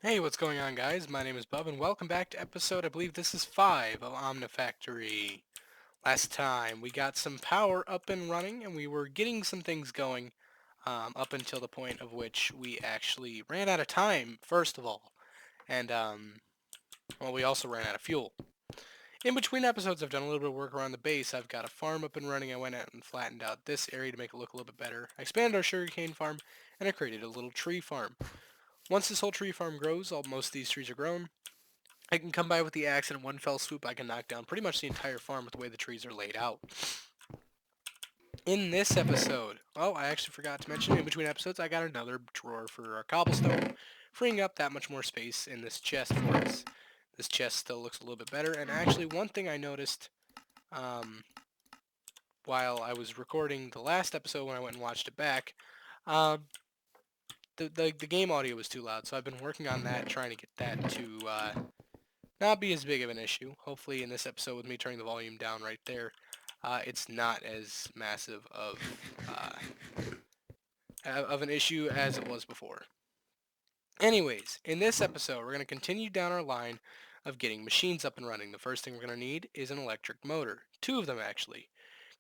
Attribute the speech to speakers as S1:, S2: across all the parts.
S1: Hey, what's going on, guys? My name is Bub, and welcome back to episode, I believe this is 5 of Omnifactory. Last time, we got some power up and running, and we were getting some things going up until the point of which we actually ran out of time, first of all. And, well, we also ran out of fuel. In between episodes, I've done a little bit of work around the base. I've got a farm up and running. I went out and flattened out this area to make it look a little bit better. I expanded our sugarcane farm, and I created a little tree farm. Once this whole tree farm grows, most of these trees are grown, I can come by with the axe and in one fell swoop I can knock down pretty much the entire farm with the way the trees are laid out. In this episode, I actually forgot to mention, in between episodes, I got another drawer for our cobblestone, freeing up that much more space in this chest for us. This chest still looks a little bit better, and actually one thing I noticed um, while I was recording the last episode when I went and watched it back, um, the game audio was too loud, so I've been working on that, trying to get that to not be as big of an issue. Hopefully in this episode with me turning the volume down right there, it's not as massive of an issue as it was before. Anyways, in this episode, we're going to continue down our line of getting machines up and running. The first thing we're going to need is an electric motor. Two of them, actually.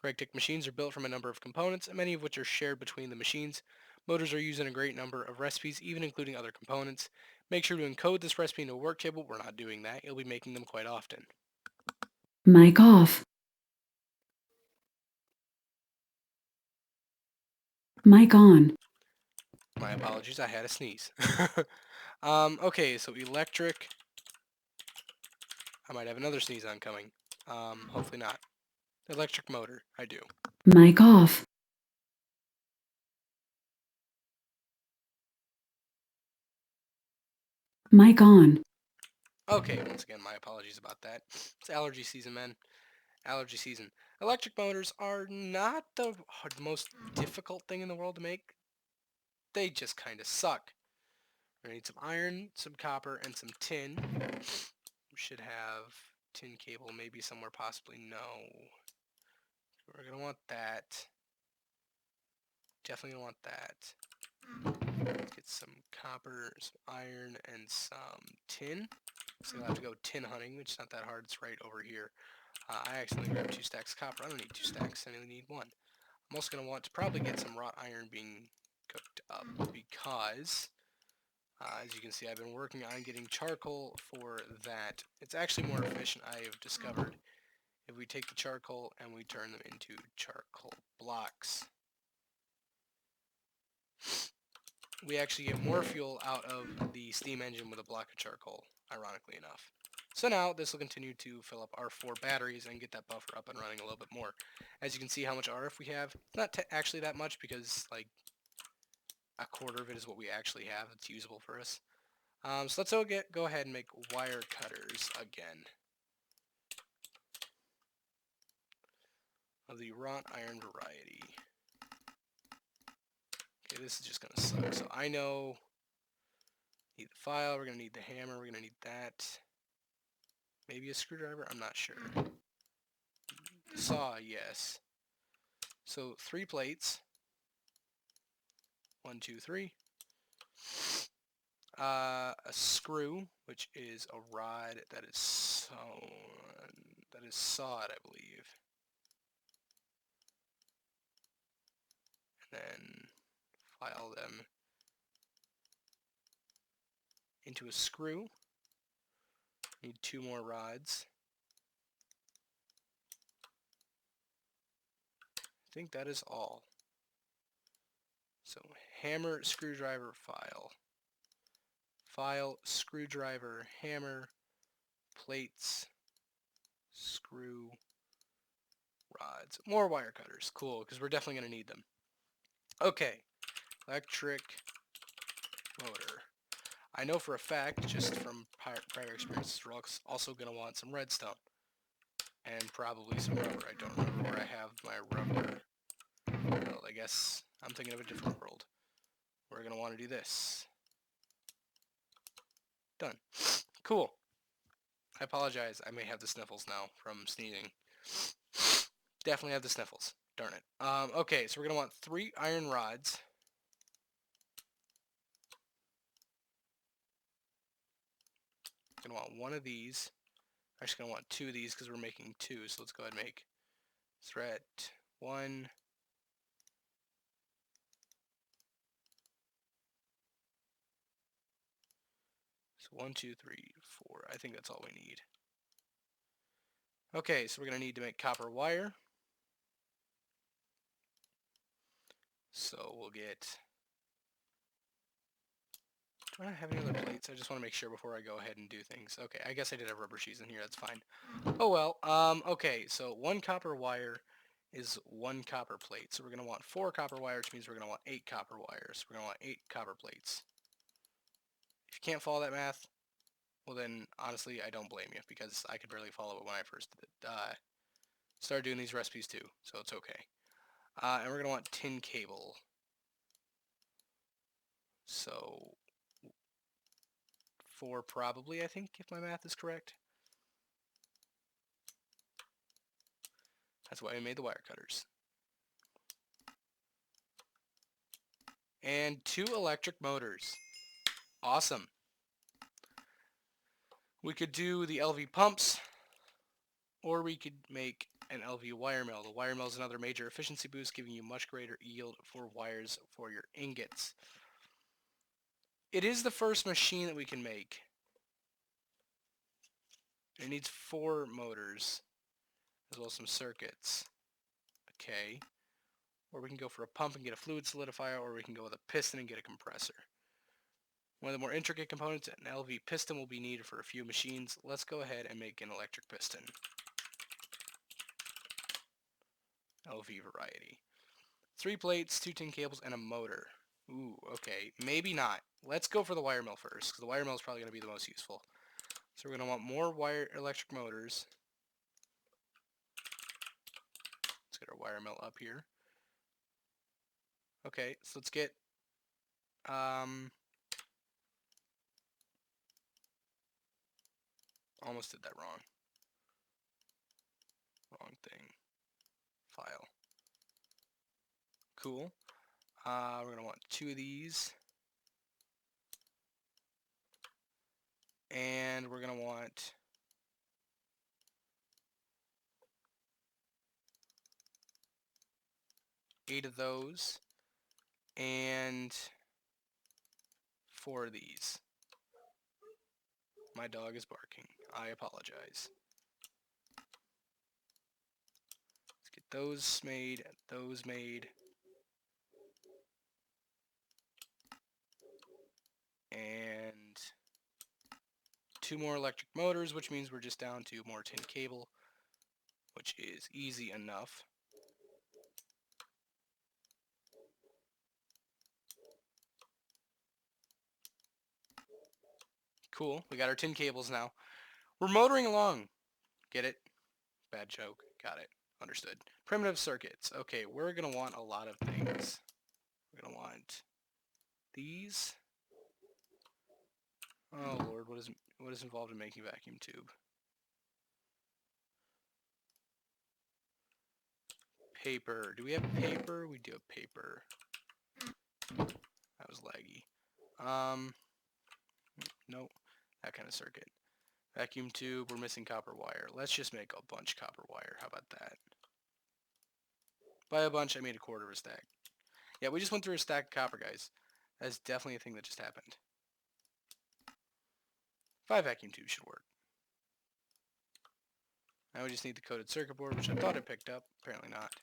S1: Correctic machines are built from a number of components, many of which are shared between the machines. Motors are used in a great number of recipes, even including other components. Make sure to encode this recipe into a work table. We're not doing that. You'll be making them quite often.
S2: Mic off. Mic on.
S1: My apologies, I had a sneeze. Okay, so electric. I might have another sneeze oncoming. Hopefully not. Electric motor, I do.
S2: Mic off. Mic on.
S1: Okay, once again, my apologies about that. It's allergy season, man. Allergy season. Electric motors are not the most difficult thing in the world to make. They just kind of suck. We need some iron, some copper, and some tin. We should have tin cable maybe somewhere, possibly. No. We're going to want that. Definitely going to want that. Let's get some copper, some iron, and some tin. So you'll have to go tin hunting, which is not that hard. It's right over here. I accidentally grabbed 2 stacks of copper. I don't need 2 stacks. I only need 1. I'm also going to want to probably get some wrought iron being cooked up because, as you can see, I've been working on getting charcoal for that. It's actually more efficient, I have discovered, if we take the charcoal and we turn them into charcoal blocks. We actually get more fuel out of the steam engine with a block of charcoal, ironically enough. So now this will continue to fill up our 4 batteries and get that buffer up and running a little bit more. As you can see how much RF we have, not actually that much because like a quarter of it is what we actually have that's usable for us. So let's go ahead and make wire cutters again. Of the wrought iron variety. Okay, this is just going to suck. So I know, need the file, we're going to need the hammer, we're going to need that. Maybe a screwdriver, I'm not sure. The saw, yes. So 3 plates. 1, 2, 3. A screw, which is a rod that is sawed, I believe. And then file them into a screw. Need 2 more rods. I think that is all. So hammer, screwdriver, file. File, screwdriver, hammer, plates, screw, rods. More wire cutters. Cool, because we're definitely going to need them. Okay. Electric motor. I know for a fact, just from prior experiences, we're also going to want some redstone. And probably some rubber. I don't remember where I have my rubber. Well, I guess I'm thinking of a different world. We're going to want to do this. Done. Cool. I apologize. I may have the sniffles now from sneezing. Definitely have the sniffles. Darn it. Okay, so we're going to want 3 iron rods. going to want one of these. I'm actually going to want two of these because we're making two. So let's go ahead and make thread 1. So 1, 2, 3, 4. I think that's all we need. Okay, so we're going to need to make copper wire. So we'll get... Do I have any other plates? I just want to make sure before I go ahead and do things. Okay, I guess I did have rubber sheets in here. That's fine. Oh well. Okay, so 1 copper wire is 1 copper plate. So we're going to want 4 copper wire, which means we're going to want 8 copper wires. We're going to want 8 copper plates. If you can't follow that math, well then, honestly, I don't blame you, because I could barely follow it when I first started doing these recipes too, so it's okay. And we're going to want tin cable. So 4 probably, I think, if my math is correct. That's why we made the wire cutters. And 2 electric motors. Awesome. We could do the LV pumps, or we could make an LV wire mill. The wire mill is another major efficiency boost, giving you much greater yield for wires for your ingots. It is the first machine that we can make. It needs 4 motors, as well as some circuits. Okay. Or we can go for a pump and get a fluid solidifier, or we can go with a piston and get a compressor. One of the more intricate components, an LV piston, will be needed for a few machines. Let's go ahead and make an electric piston. LV variety. 3 plates, 2 tin cables, and a motor. Ooh, okay. Maybe not. Let's go for the wire mill first, because the wire mill is probably going to be the most useful. So we're going to want more electric motors. Let's get our wire mill up here. Okay, so let's get... almost did that wrong. Wrong thing. File. Cool. We're going to want 2 of these. And we're going to want 8 of those. And 4 of these. My dog is barking. I apologize. Let's get those made, those made. And 2 more electric motors, which means we're just down to more tin cable, which is easy enough. Cool, we got our tin cables now. We're motoring along. Get it? Bad joke. Got it. Understood. Primitive circuits. Okay, we're going to want a lot of things. We're going to want these. Oh lord, what is involved in making a vacuum tube? Paper. Do we have paper? We do have paper. That was laggy. Nope. That kind of circuit. Vacuum tube, we're missing copper wire. Let's just make a bunch of copper wire. How about that? By a bunch, I mean a quarter of a stack. Yeah, we just went through a stack of copper, guys. That's definitely a thing that just happened. 5 vacuum tubes should work. Now we just need the coated circuit board, which I thought I picked up. Apparently not.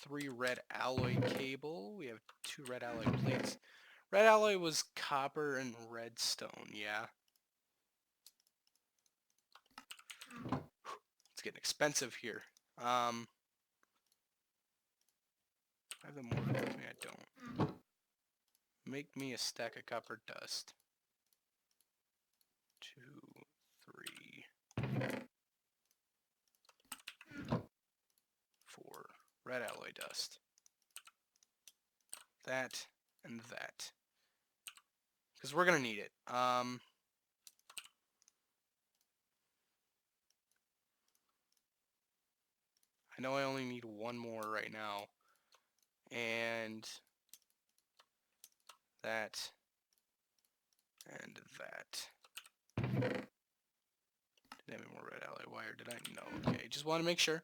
S1: Three red alloy cable. We have 2 red alloy plates. Red alloy was copper and redstone, yeah. It's getting expensive here. I have the mortar with me, I don't. Make me a stack of copper dust. 2, 3, 4 red alloy dust. That and that. Because we're going to need it. I know I only need 1 more right now. And that, and that. Did I have any more red alloy wire? Did I? No. Okay, just want to make sure.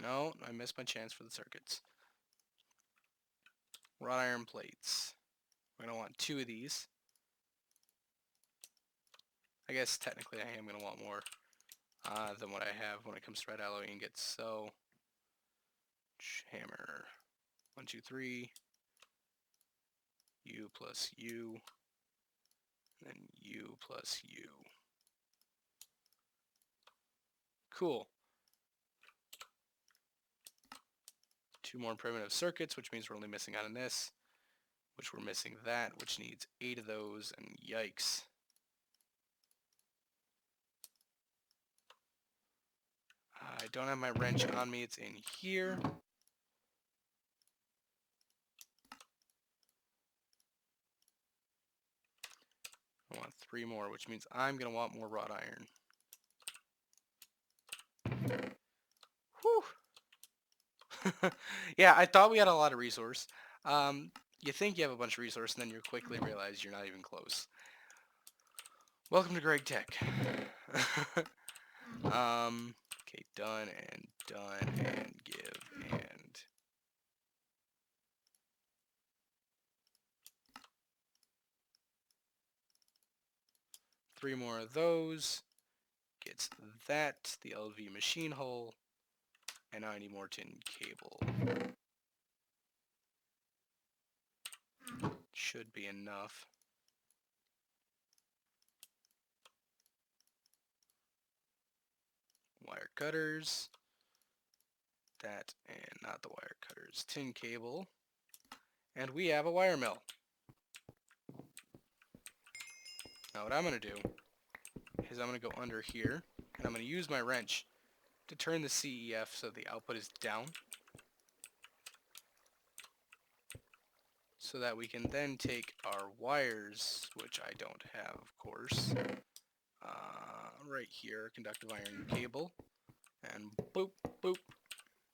S1: No, I missed my chance for the circuits. Wrought iron plates. We're going to want 2 of these. I guess technically I am going to want more than what I have when it comes to red alloy ingots. So, hammer. 1, 2, 3. U plus U. And then U plus U. Cool. 2 more primitive circuits, which means we're only missing out on this. Which we're missing that, which needs 8 of those, and yikes. I don't have my wrench on me, it's in here. I want 3 more, which means I'm going to want more wrought iron. Whew! Yeah, I thought we had a lot of resource. You think you have a bunch of resource, and then you quickly realize you're not even close. Welcome to Greg Tech. Okay, done, and give, and... Three more of those. Gets that, the LV machine hull, and now I need more tin cable. Should be enough. Wire cutters. That, and not the wire cutters. Tin cable. And we have a wire mill. Now what I'm going to do is I'm going to go under here, and I'm going to use my wrench to turn the CEF so the output is down. So that we can then take our wires, which I don't have, of course, right here, conductive iron cable, and boop, boop,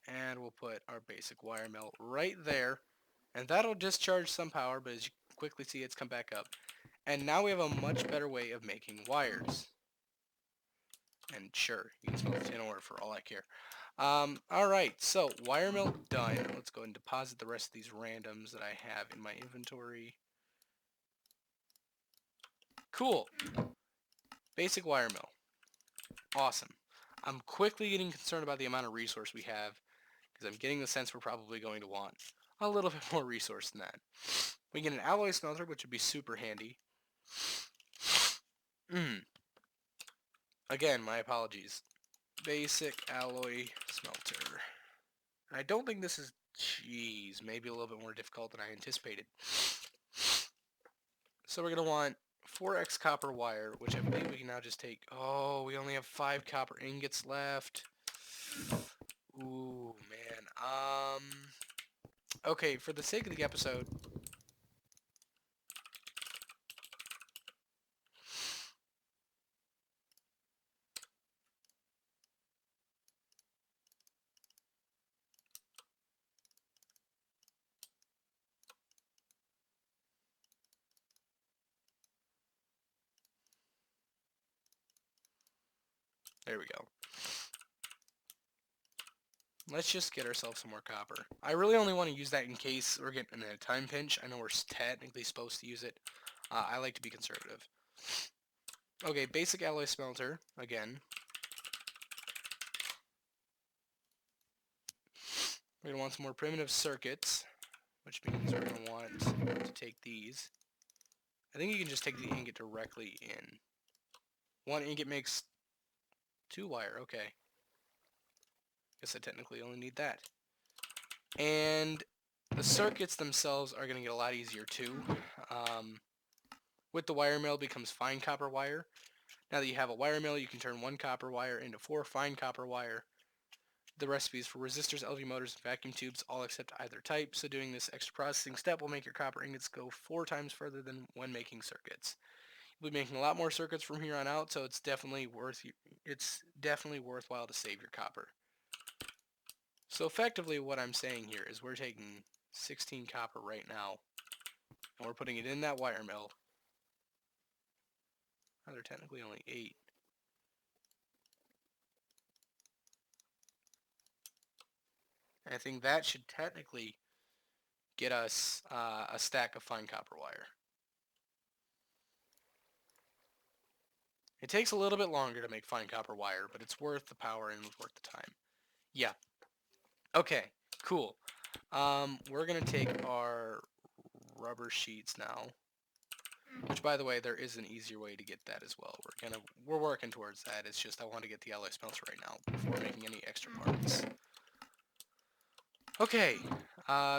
S1: and we'll put our basic wire mill right there, and that'll discharge some power, but as you quickly see, it's come back up. And now we have a much better way of making wires. And sure, you can smell the tin ore for all I care. Alright, so wire mill done. Let's go and deposit the rest of these randoms that I have in my inventory. Cool. Basic wire mill. Awesome. I'm quickly getting concerned about the amount of resource we have, because I'm getting the sense we're probably going to want a little bit more resource than that. We get an alloy smelter, which would be super handy. Again, my apologies. Basic alloy smelter. I don't think this is, geez, maybe a little bit more difficult than I anticipated. So we're going to want 4x copper wire, which I believe we can now just take. Oh, we only have 5 copper ingots left. Ooh, man. Okay, for the sake of the episode, there we go. Let's just get ourselves some more copper. I really only want to use that in case we're getting in a time pinch. I know we're technically supposed to use it. I like to be conservative. Okay, basic alloy smelter, again. We're going to want some more primitive circuits, which means we're going to want to take these. I think you can just take the ingot directly in. 1 ingot makes 2 wire, okay. Guess I technically only need that. And the circuits themselves are going to get a lot easier too. With the wire mill, it becomes fine copper wire. Now that you have a wire mill, you can turn 1 copper wire into 4 fine copper wire. The recipes for resistors, LV motors, and vacuum tubes all accept either type, so doing this extra processing step will make your copper ingots go 4 times further than when making circuits. You'll be making a lot more circuits from here on out, so it's definitely worthwhile to save your copper. So effectively what I'm saying here is we're taking 16 copper right now, And we're putting it in that wire mill. Oh, they're technically only 8. And I think that should technically get us a stack of fine copper wire. It takes a little bit longer to make fine copper wire, but it's worth the power and it's worth the time. Yeah. Okay, cool. We're going to take our rubber sheets now. Which, by the way, there is an easier way to get that as well. We're working towards that. It's just I want to get the alloy smelter right now before making any extra parts. Okay,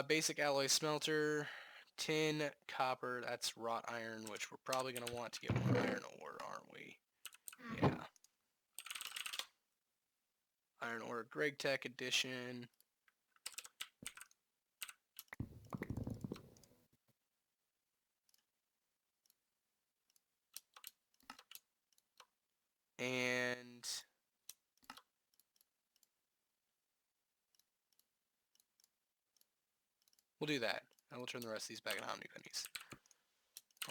S1: basic alloy smelter, tin, copper. That's wrought iron, which we're probably going to want to get more iron ore, aren't we? Yeah. Iron ore, Greg Tech edition. And we'll do that. And we'll turn the rest of these back into Omnipennies.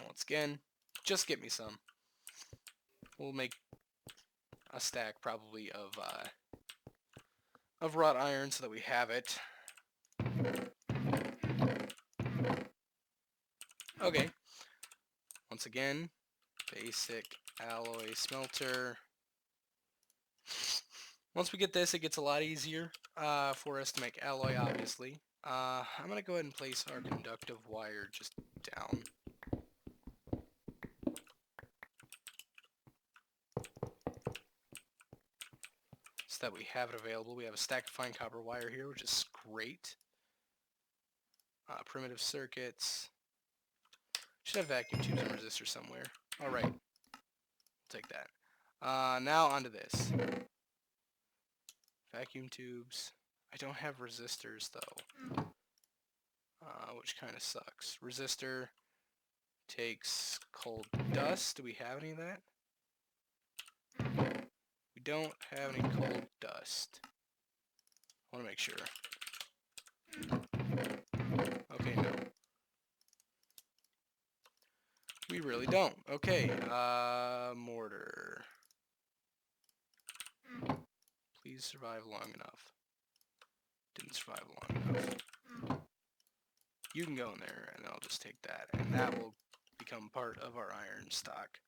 S1: Once again, just get me some. We'll make a stack probably of wrought iron so that we have it. Okay. Once again, basic alloy smelter. Once we get this, it gets a lot easier for us to make alloy, obviously. I'm going to go ahead and place our conductive wire just down. So that we have it available. We have a stack of fine copper wire here, which is great. Primitive circuits. Should have vacuum tubes and resistors somewhere. Alright. Take that. Now onto this. Vacuum tubes. I don't have resistors though. Which kind of sucks. Resistor takes cold dust. Do we have any of that? We don't have any cold dust. I want to make sure. Okay, no. We really don't. Okay, mortar. Please survive long enough. Didn't survive long enough. You can go in there, and I'll just take that, and that will become part of our iron stock.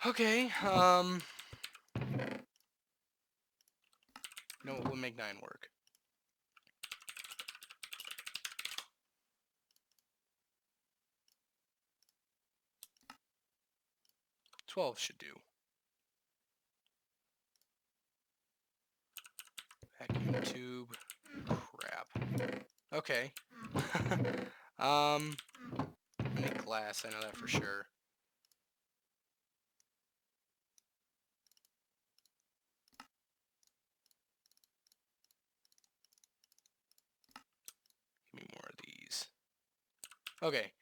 S1: Okay, no, we'll make 9 work. 12 should do. Vacuum tube. Crap. Okay. I need glass, I know that for sure. Give me more of these. Okay.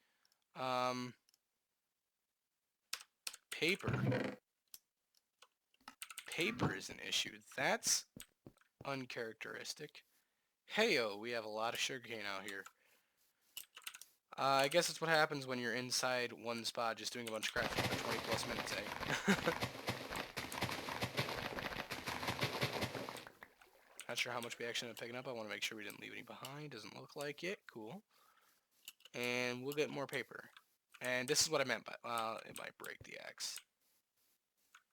S1: Paper. Paper is an issue. That's uncharacteristic. Heyo, we have a lot of sugarcane out here. I guess that's what happens when you're inside one spot just doing a bunch of crafting for 20 plus minutes, eh? Not sure how much we actually ended up picking up. I want to make sure we didn't leave any behind. Doesn't look like it. Cool. And we'll get more paper. And this is what I meant by, it might break the axe.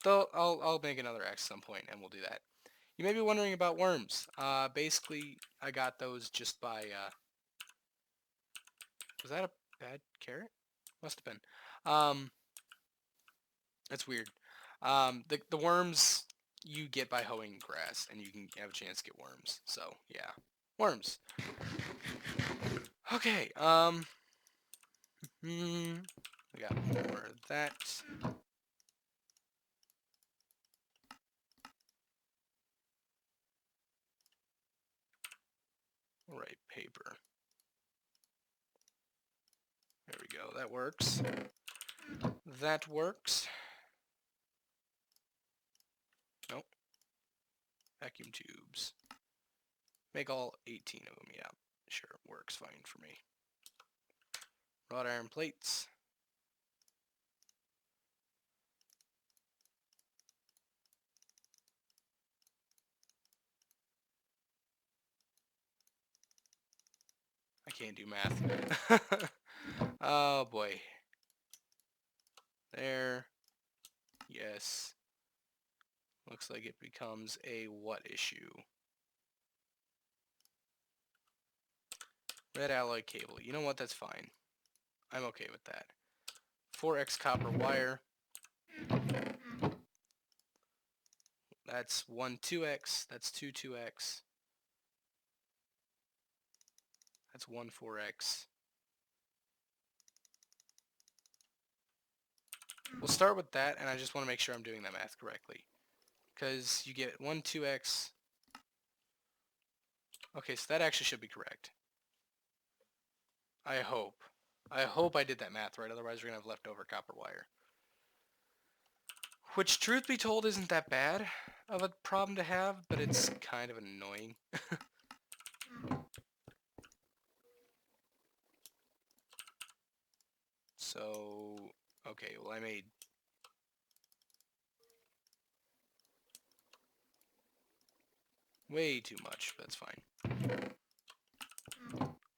S1: Though, I'll make another axe at some point, and we'll do that. You may be wondering about worms. Basically, I got those just by, was that a bad carrot? Must have been. That's weird. The worms you get by hoeing grass, and you can have a chance to get worms. So, yeah. Worms. Okay, we got more of that. Alright, paper. There we go, that works. That works. Nope. Vacuum tubes. Make all 18 of them, yeah. Sure, works fine for me. Wrought iron plates. I can't do math. Oh boy. There. Yes. Looks like it becomes a what issue? Red alloy cable. You know what? That's fine. I'm okay with that. 4x copper wire. That's 1 2x. That's 2 2x. That's 1 4x. We'll start with that, and I just want to make sure I'm doing that math correctly. Because you get 1 2x. Okay, so that actually should be correct. I hope. I hope I did that math right, otherwise we're going to have leftover copper wire. Which, truth be told, isn't that bad of a problem to have, but it's kind of annoying. So, okay, well I made... way too much, but that's fine.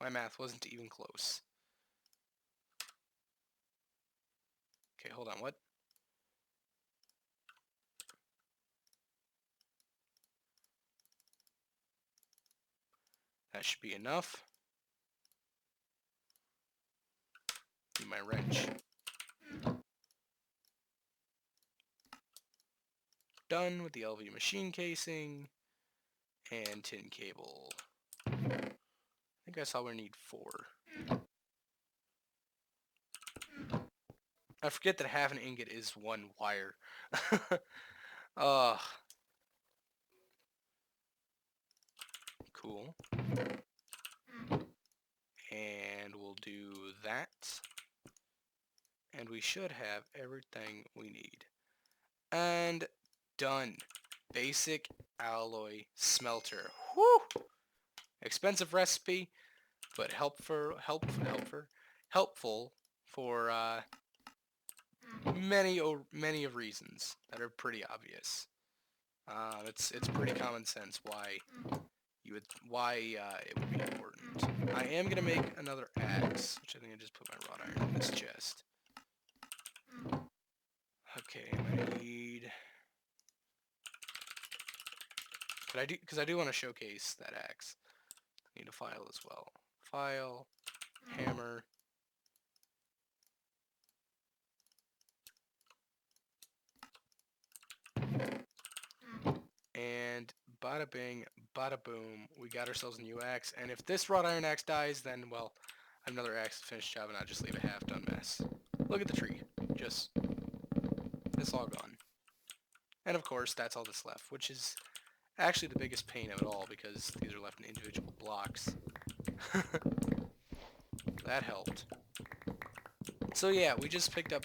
S1: My math wasn't even close. Okay, hold on, what? That should be enough. Need my wrench. Done with the LV machine casing and tin cable. I think I saw we need 4. I forget that half an ingot is 1 wire. Ugh. Cool. And we'll do that. And we should have everything we need. And done. Basic alloy smelter. Whew! Expensive recipe, but helpful for many of reasons that are pretty obvious. It's pretty common sense why it would be important. I am gonna make another axe, which I think I just put my wrought iron in this chest. Okay, I'm gonna need. Because I do want to showcase that axe. I need a file as well. File, hammer. And bada bing, bada boom, we got ourselves a new axe. And if this wrought iron axe dies, then, well, I have another axe to finish the job and I'll just leave a half-done mess. Look at the tree. Just, it's all gone. And of course, that's all that's left, which is actually the biggest pain of it all because these are left in individual blocks. That helped. So yeah, we just picked up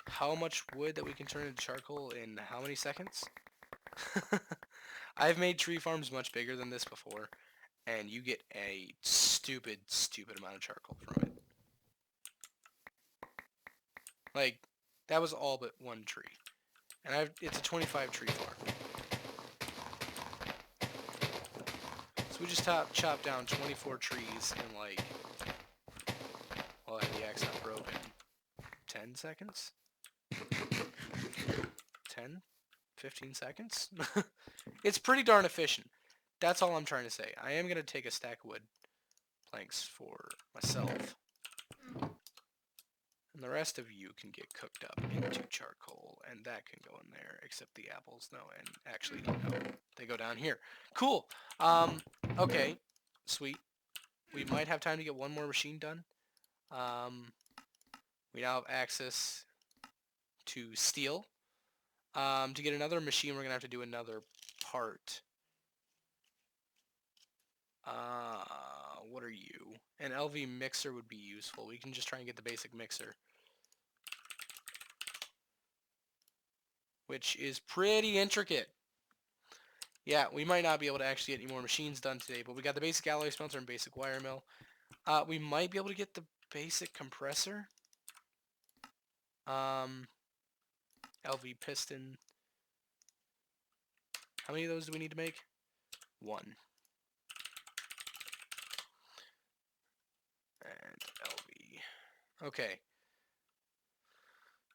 S1: how much wood that we can turn into charcoal in how many seconds? I've made tree farms much bigger than this before, and you get a stupid amount of charcoal from it. Like, that was all but 1 tree. And it's a 25 tree farm. So we just chopped down 24 trees in like, well, I had the axe not broken, 10 seconds? 10? 15 seconds? It's pretty darn efficient. That's all I'm trying to say. I am going to take a stack of wood planks for myself. And the rest of you can get cooked up into charcoal, and that can go in there, except the apples, no, and actually, no, they go down here. Cool. Okay, sweet. We might have time to get one more machine done. We now have access to steel. To get another machine, we're going to have to do another part. What are you? An LV mixer would be useful. We can just try and get the basic mixer. Which is pretty intricate. Yeah, we might not be able to actually get any more machines done today, but we got the basic alloy smelter and basic wire mill. We might be able to get the basic compressor. LV piston. How many of those do we need to make? 1. And LV. Okay.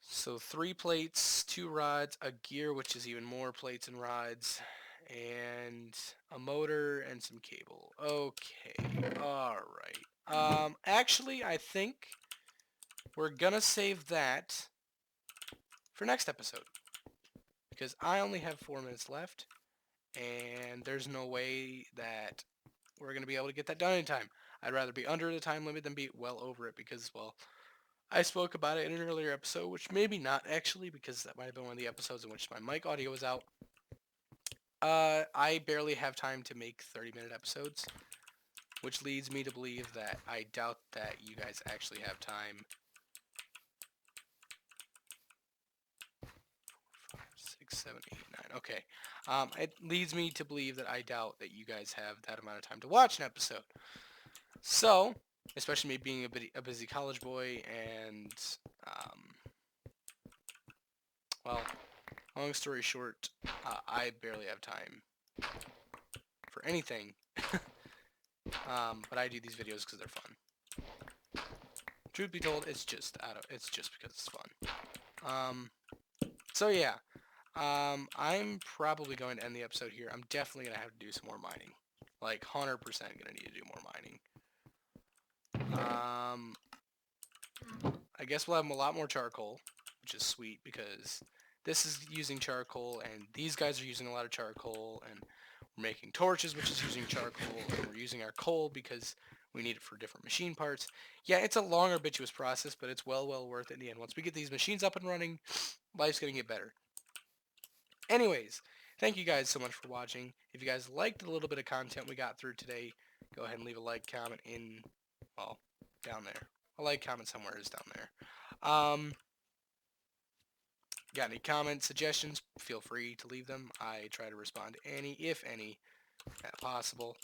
S1: So 3 plates, 2 rods, a gear, which is even more plates and rods, and a motor and some cable. Okay. Alright. Actually, I think we're gonna save that for next episode. Because I only have 4 minutes left, and there's no way that we're going to be able to get that done in time. I'd rather be under the time limit than be well over it because, well, I spoke about it in an earlier episode, which maybe not actually, because that might have been one of the episodes in which my mic audio was out. I barely have time to make 30-minute episodes, which leads me to believe that I doubt that you guys actually have time. 5, 6, 7, 8, 9. Okay. It leads me to believe that I doubt that you guys have that amount of time to watch an episode. So, especially me being a busy college boy and, well, long story short, I barely have time for anything. But I do these videos because they're fun. Truth be told, it's just because it's fun. So yeah, I'm probably going to end the episode here. I'm definitely gonna have to do some more mining, like 100% gonna need to do more mining. I guess we'll have a lot more charcoal, which is sweet because this is using charcoal and these guys are using a lot of charcoal, and we're making torches, which is using charcoal, and we're using our coal because we need it for different machine parts. Yeah, it's a long, arduous process, but it's well worth it in the end. Once we get these machines up and running, life's going to get better. Anyways, thank you guys so much for watching. If you guys liked the little bit of content we got through today, go ahead and leave a like, comment in, well, down there. A like, comment somewhere is down there. Got any comments, suggestions, feel free to leave them. I try to respond to any, if any, possible.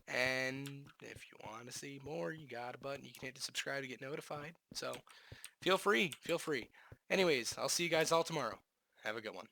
S1: And if you want to see more, you got a button. You can hit to subscribe to get notified. So feel free. Anyways, I'll see you guys all tomorrow. Have a good one.